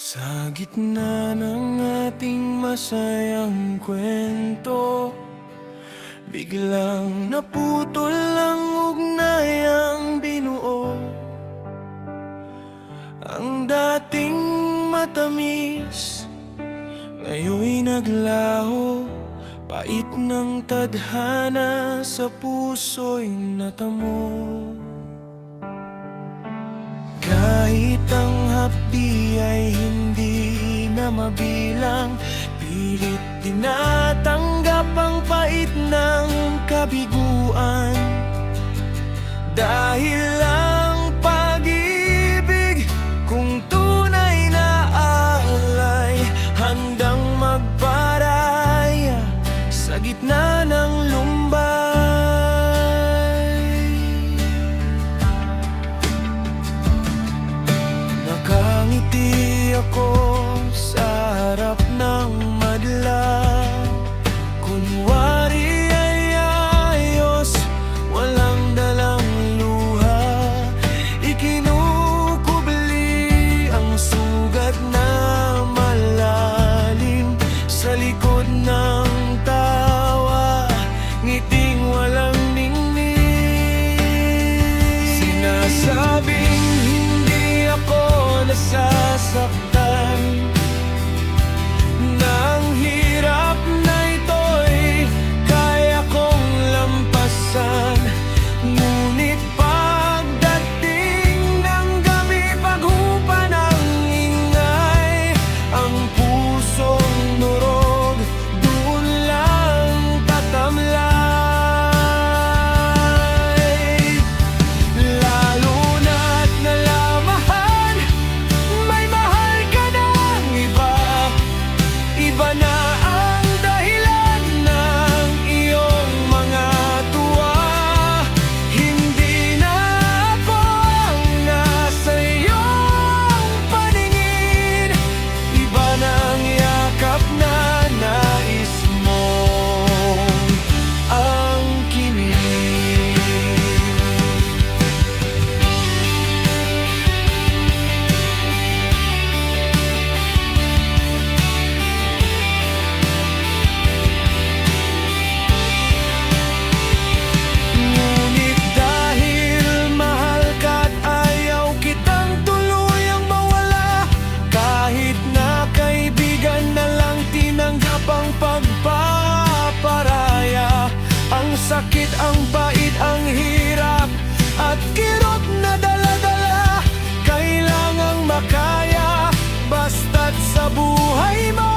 Sa gitna ng ating masayang kwento, biglang naputol ang ugnayang binuo. Ang dating matamis, ngayon'y naglaho. Pait ng tadhana sa puso'y natamo. Kahit ang hapdi ay hindi na mabilang, pilit tinatanggap ang pait ng kabiguan. Dahil ang pag-ibig, kung tunay na alay, handang magparaya sa gitna ng lumbay. Nakangiti ako sa harap ng madla, kunwari ay ayos, walang dalang luha. Ikinukubli ang sugat na malalim sa likod ng tawa, ngiting walang ningning. Sinasabing hindi ako nasasaktan, na ang hirap na ito'y kaya kong lampasan. Ngunit pagdating ng gabi, paghupa ng ingay, ang pusong nurog doon lang tatamlay. Lalo na't nalamahan, may mahal ka ng iba. Iba na ang dahilan ng iyong mga tuwa. Hindi na ako ang nasa iyong paningin. Iba na ang yakap na nais mong angkinin. Ngunit dahil mahal ka't ayaw kitang tuluyang mawala, kahit na kaibigan na lang tinanggap ang pagpaparaya. Ang sakit, ang bait, ang hirap at kirot na dala-dala, kailangang makaya basta't sa buhay mo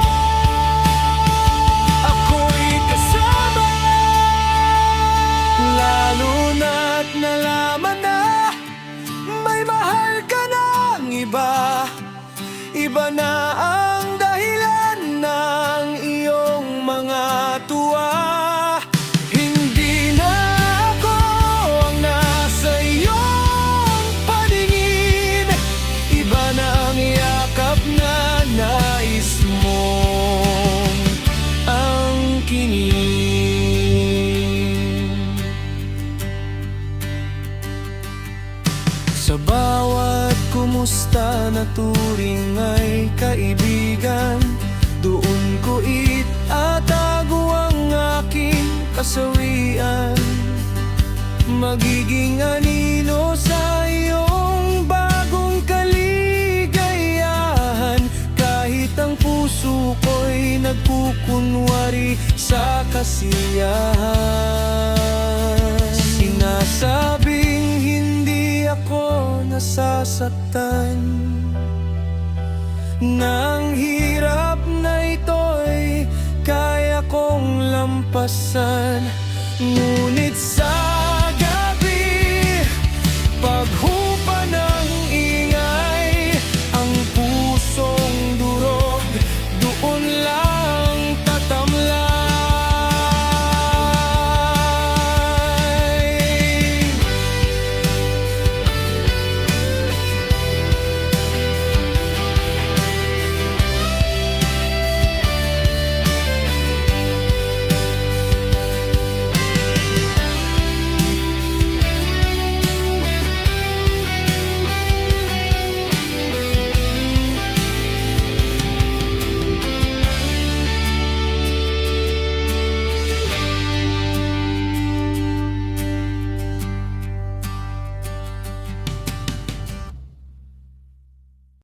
ako'y kasama. Lalo na't nalaman na may mahal ka ng iba. Iba na ang dahilan ng iyong mga tuwa. Hindi na ako ang nasa iyong paningin. Iba na ang yakap na nais mong angkinin. Sa bawat kumusta na turing ay kaibigan, doon ko itatago ang aking kasawian. Magiging anino sa iyong bagong kaligayahan, kahit ang puso ko'y nagkukunwari sa kasiyahan. Sinasabing hindi ako nasasaktan, na ang hirap na ito'y kaya kong lampasan. Ngunit sa